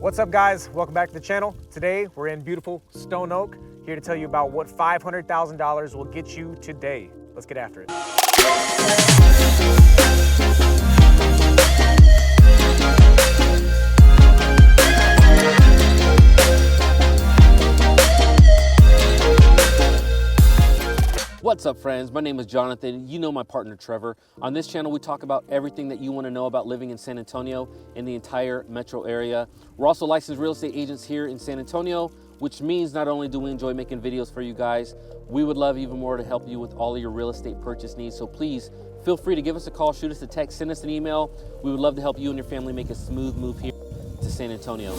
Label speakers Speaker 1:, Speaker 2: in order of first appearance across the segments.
Speaker 1: What's up, guys? Welcome back to the channel. Today we're in beautiful Stone Oak, here to tell you about what $500,000 will get you today. Let's get after it.
Speaker 2: What's up, friends? My name is Jonathan. You know my partner Trevor. On this channel, we talk about everything that you want to know about living in San Antonio and the entire metro area. We're also licensed real estate agents here in San Antonio, which means not only do we enjoy making videos for you guys, we would love even more to help you with all of your real estate purchase needs. So please feel free to give us a call, shoot us a text, send us an email. We would love to help you and your family make a smooth move here to San Antonio.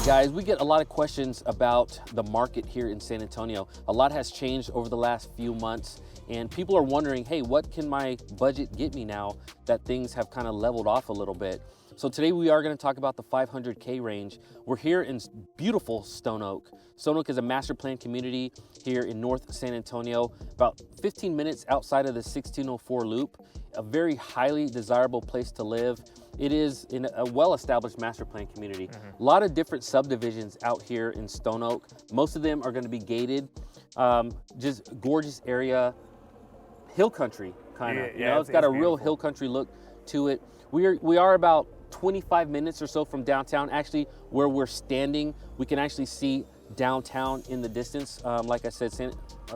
Speaker 2: Guys, we get a lot of questions about the market here in San Antonio. A lot has changed over the last few months, and people are wondering, hey, what can my budget get me now that things have kind of leveled off a little bit? So today we are going to talk about the 500K range. We're here in beautiful Stone Oak. Stone Oak is a master plan community here in North San Antonio, about 15 minutes outside of the 1604 loop, a very highly desirable place to live. It is in a well-established master plan community. A lot of different subdivisions out here in Stone Oak. Most of them are going to be gated. Just gorgeous area, hill country kind of.
Speaker 1: Yeah,
Speaker 2: it's got a real hill country look to it. We are about 25 minutes or so from downtown. Actually, where we're standing, we can actually see downtown in the distance. Like I said,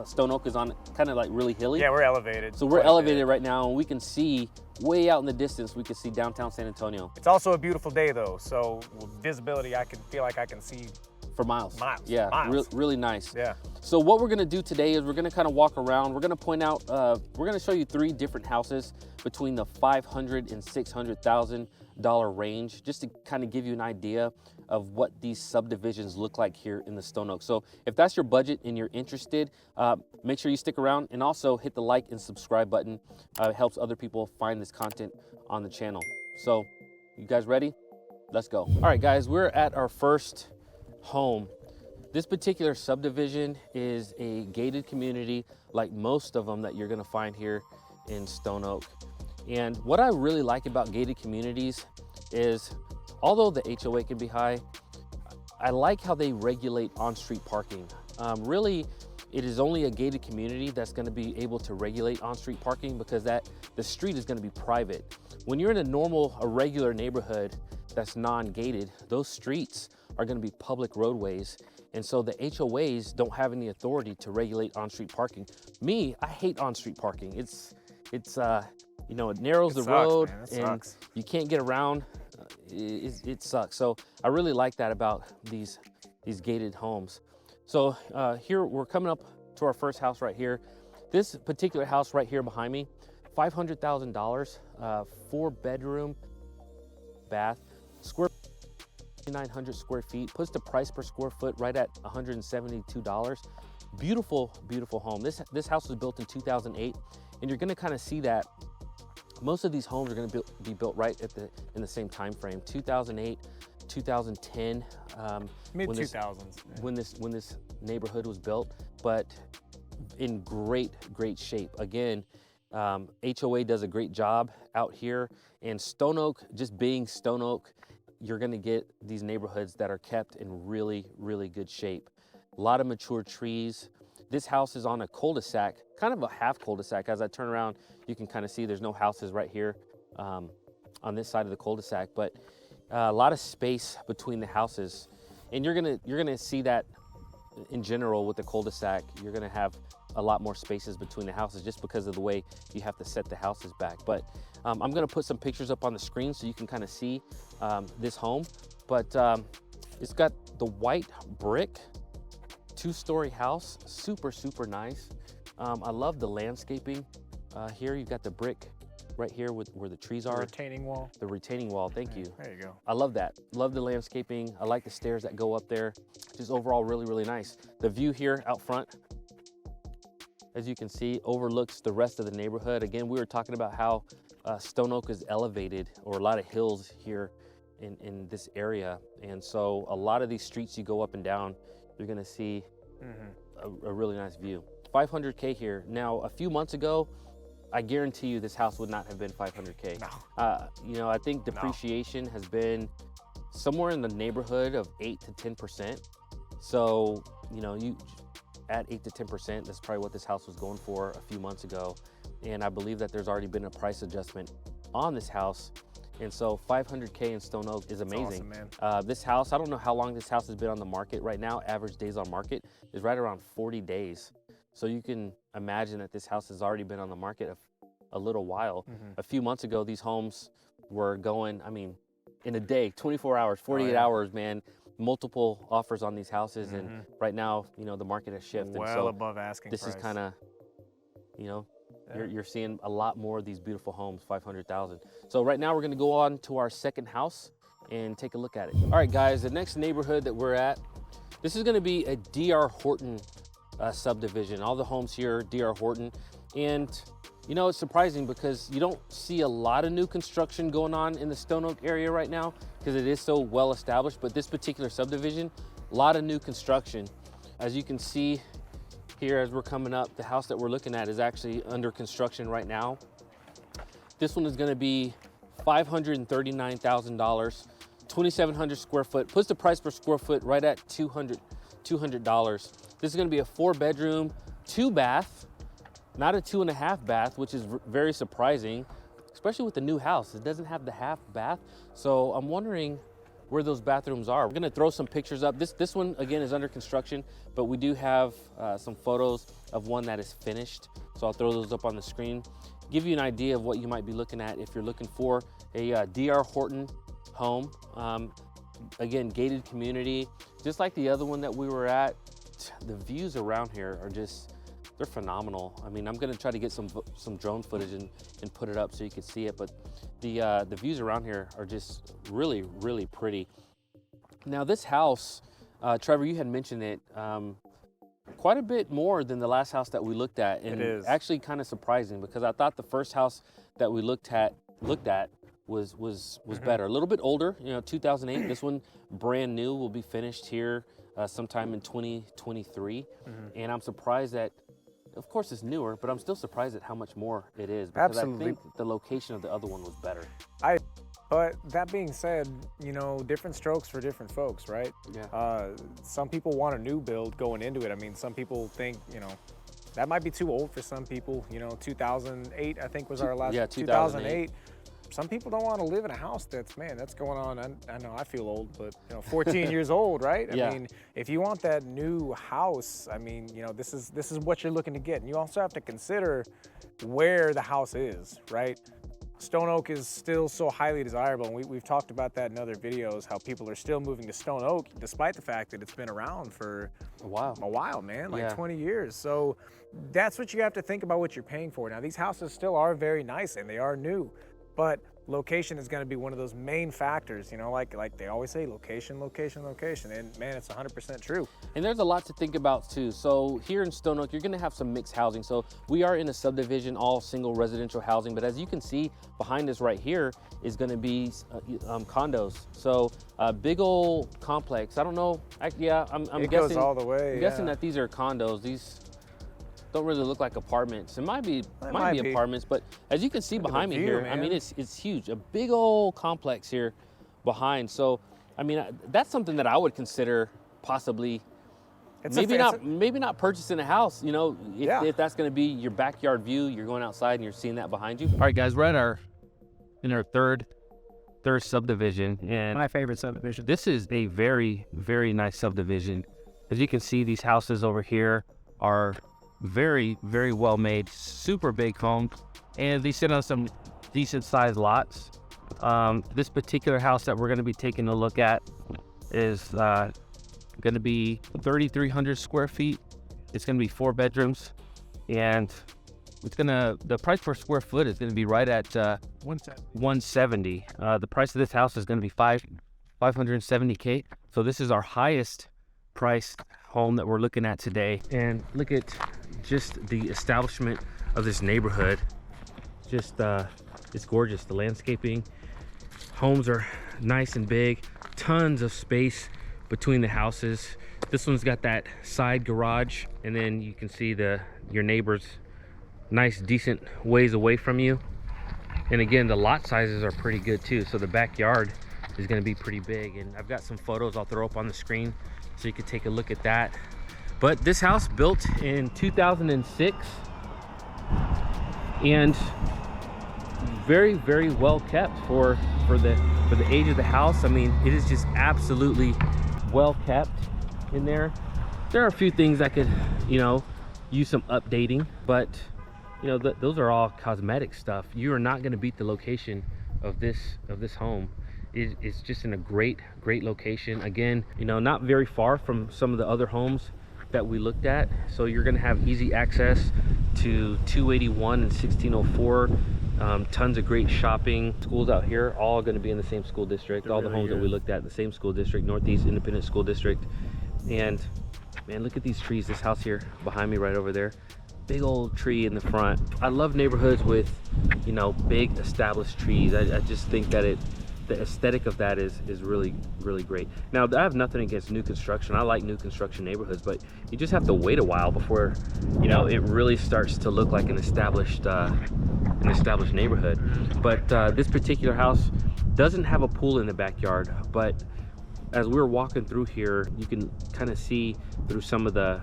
Speaker 2: Stone Oak is on kind of like really hilly.
Speaker 1: Yeah, we're elevated.
Speaker 2: So we're elevated right now, and we can see way out in the distance, we can see downtown San Antonio.
Speaker 1: It's also a beautiful day though, so with visibility, I can feel like I can see
Speaker 2: for miles.
Speaker 1: Yeah, miles.
Speaker 2: Really nice.
Speaker 1: Yeah.
Speaker 2: So what we're gonna do today is we're gonna kind of walk around. We're gonna point out, we're gonna show you 3 different houses between the $500,000 and $600,000 range, just to kind of give you an idea of what these subdivisions look like here in the Stone Oak. So if that's your budget and you're interested, make sure you stick around, and also hit the like and subscribe button. It helps other people find this content on the channel. So you guys ready? Let's go. All right, guys, we're at our first home. This particular subdivision is a gated community, like most of them that you're gonna find here in Stone Oak. And what I really like about gated communities is, although the HOA can be high, I like how they regulate on-street parking. Really, it is only a gated community that's gonna be able to regulate on-street parking, because the street is gonna be private. When you're in a regular neighborhood that's non-gated, those streets are gonna be public roadways. And so the HOAs don't have any authority to regulate on-street parking. Me, I hate on-street parking. It's you know, it narrows the road, and you can't get around. It sucks. So I really like that about these gated homes. So here we're coming up to our first house right here. This particular house right here behind me, $500,000, 4-bedroom, bath, 900 square feet, puts the price per square foot right at $172. Beautiful, beautiful home. This house was built in 2008, and you're gonna kind of see that most of these homes are going to be built right in the same time frame, 2008, 2010,
Speaker 1: mid 2000s.
Speaker 2: When this neighborhood was built, but in great shape. Again, HOA does a great job out here, and Stone Oak, just being Stone Oak, you're going to get these neighborhoods that are kept in really good shape. A lot of mature trees. This house is on a cul-de-sac, kind of a half cul-de-sac. As I turn around, you can kind of see there's no houses right here on this side of the cul-de-sac, but a lot of space between the houses. And you're gonna see that in general with the cul-de-sac. You're gonna have a lot more spaces between the houses, just because of the way you have to set the houses back. But I'm gonna put some pictures up on the screen so you can kind of see this home. But it's got the white brick 2-story house, super nice. I love the landscaping here. You've got the brick right here where the trees are.
Speaker 1: The retaining wall.
Speaker 2: The retaining wall, thank you.
Speaker 1: There you go.
Speaker 2: I love that. Love the landscaping. I like the stairs that go up there. Just overall really nice. The view here out front, as you can see, overlooks the rest of the neighborhood. Again, we were talking about how Stone Oak is elevated, or a lot of hills here in this area. And so a lot of these streets you go up and down, you're gonna see a really nice view. 500K here. Now, a few months ago, I guarantee you this house would not have been 500K.
Speaker 1: No.
Speaker 2: You know, I think depreciation has been somewhere in the neighborhood of 8 to 10%. So, you know, you at 8 to 10%, that's probably what this house was going for a few months ago. And I believe that there's already been a price adjustment on this house. And so 500K in Stone Oak is amazing.
Speaker 1: Awesome, man.
Speaker 2: This house, I don't know how long this house has been on the market. Right now, average days on market is right around 40 days. So you can imagine that this house has already been on the market a little while. A few months ago, these homes were going, I mean, in a day, 24 hours, 48 hours, man, multiple offers on these houses. And right now, you know, the market has shifted.
Speaker 1: Well
Speaker 2: so
Speaker 1: above asking
Speaker 2: this
Speaker 1: price.
Speaker 2: is kind of, you know, you're seeing a lot more of these beautiful homes, 500,000. So right now we're gonna go on to our second house and take a look at it. All right, guys, the next neighborhood that we're at, this is gonna be a D.R. Horton subdivision. All the homes here are D.R. Horton. And you know, it's surprising because you don't see a lot of new construction going on in the Stone Oak area right now because it is so well established, but this particular subdivision, a lot of new construction. As you can see here as we're coming up, the house that we're looking at is actually under construction right now. This one is gonna be $539,000, 2,700 square foot, puts the price per square foot right at $200. This is gonna be a 4-bedroom, 2-bath, not a 2.5 bath, which is very surprising, especially with the new house. It doesn't have the half bath. So I'm wondering where those bathrooms are. We're gonna throw some pictures up. This one, again, is under construction, but we do have some photos of one that is finished. So I'll throw those up on the screen. Give you an idea of what you might be looking at if you're looking for a D.R. Horton home. Again, gated community, just like the other one that we were at. The views around here are just, they're phenomenal. I mean, I'm gonna try to get some drone footage and put it up so you can see it, but the views around here are just really, really pretty. Now this house, Trevor, you had mentioned it, quite a bit more than the last house that we looked at. And
Speaker 1: it is
Speaker 2: actually kind of surprising because I thought the first house that we looked at was better. A little bit older, you know, 2008. This one, brand new, will be finished here sometime in 2023. And I'm surprised that, of course it's newer, but I'm still surprised at how much more it is because I think the location of the other one was better.
Speaker 1: But that being said, you know, different strokes for different folks, right?
Speaker 2: Yeah.
Speaker 1: Some people want a new build going into it. I mean, some people think, you know, that might be too old for some people. You know, 2008, I think was our last.
Speaker 2: Yeah,
Speaker 1: 2008. Some people don't want to live in a house that's, man, that's going on. I know I feel old, but you know, 14 years old, right? I mean, if you want that new house, I mean, you know, this is what you're looking to get. And you also have to consider where the house is, right? Stone Oak is still so highly desirable, and we've talked about that in other videos, how people are still moving to Stone Oak despite the fact that it's been around for
Speaker 2: a while,
Speaker 1: man, like 20 years. So that's what you have to think about what you're paying for. Now, these houses still are very nice and they are new, but location is going to be one of those main factors, you know, like they always say, location, location, location. And man, it's 100% true.
Speaker 2: And there's a lot to think about too. So here in Stone Oak, you're going to have some mixed housing. So we are in a subdivision, all single residential housing. But as you can see behind us right here is going to be condos. So a big old complex. I don't know. I'm
Speaker 1: it
Speaker 2: guessing
Speaker 1: goes all the way.
Speaker 2: I'm guessing that these are condos. These don't really look like apartments. It might be apartments, but as you can see behind me here, man. I mean, it's huge. A big old complex here behind. So, I mean, that's something that I would consider possibly maybe not purchasing a house, you know, if that's going to be your backyard view, you're going outside and you're seeing that behind you. All right, guys, we're at in our third subdivision, and
Speaker 3: my favorite subdivision.
Speaker 2: This is a very, very nice subdivision. As you can see, these houses over here are very, very well made, super big homes, and they sit on some decent sized lots. This particular house that we're going to be taking a look at is going to be 3,300 square feet. It's going to be 4 bedrooms, and the price per square foot is going to be right at 170. The price of this house is going to be $570K. So this is our highest priced home that we're looking at today. And look at just the establishment of this neighborhood. Just it's gorgeous. The landscaping, homes are nice and big, tons of space between the houses. This one's got that side garage, and then you can see your neighbors nice decent ways away from you. And again, the lot sizes are pretty good too, so the backyard is going to be pretty big. And I've got some photos I'll throw up on the screen so you can take a look at that. But this house built in 2006 and very, very well kept for the age of the house. I mean, it is just absolutely well kept in there. There are a few things that could, you know, use some updating, but you know, those are all cosmetic stuff. You are not going to beat the location of this home. It's just in a great location. Again, you know, not very far from some of the other homes that we looked at, so you're going to have easy access to 281 and 1604. Tons of great shopping. Schools out here all going to be in the same school district. All the homes that we looked at in the same school district, Northeast Independent School District. And man, look at these trees. This house here behind me right over there, big old tree in the front. I love neighborhoods with, you know, big established trees. I just think that the aesthetic of that is really great. Now, I have nothing against new construction. I like new construction neighborhoods, but you just have to wait a while before, you know, it really starts to look like an established neighborhood. But this particular house doesn't have a pool in the backyard, but as we were walking through here, you can kind of see through some of the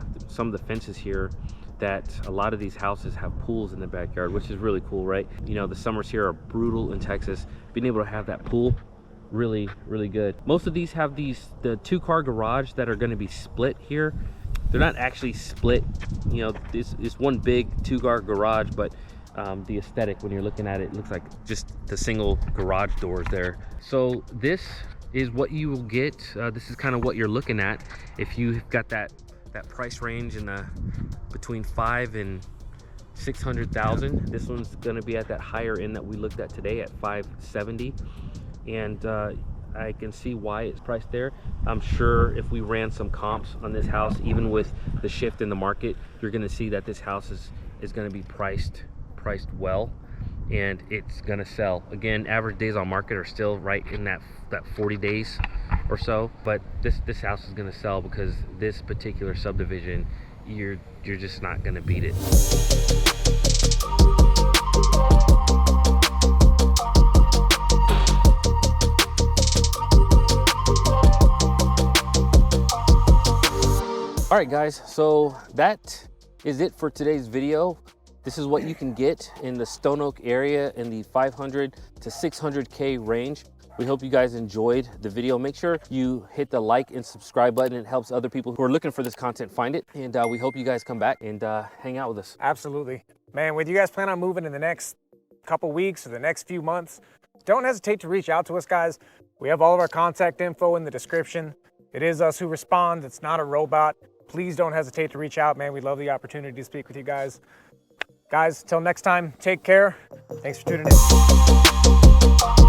Speaker 2: fences here that a lot of these houses have pools in the backyard, which is really cool, right? You know, the summers here are brutal in Texas. Being able to have that pool, really good. Most of these have the 2-car garage that are going to be split here. They're not actually split, you know, this is one big 2-car garage, but the aesthetic when you're looking at it looks like just the single garage doors there. So this is what you will get. This is kind of what you're looking at if you've got that price range in the between 5 and 600,000. This one's going to be at that higher end that we looked at today at 570, and I can see why it's priced there. I'm sure if we ran some comps on this house, even with the shift in the market, you're going to see that this house is going to be priced well, and it's going to sell. Again, average days on market are still right in that 40 days or so, but this house is going to sell because this particular subdivision, you're just not going to beat it. All right, guys, so that is it for today's video. This is what you can get in the Stone Oak area in the 500 to 600K range. We hope you guys enjoyed the video. Make sure you hit the like and subscribe button. It helps other people who are looking for this content find it. And we hope you guys come back and hang out with us.
Speaker 1: Absolutely. Man, when you guys plan on moving in the next couple weeks or the next few months, don't hesitate to reach out to us, guys. We have all of our contact info in the description. It is us who respond. It's not a robot. Please don't hesitate to reach out, man. We love the opportunity to speak with you guys. Guys, till next time, take care. Thanks for tuning in.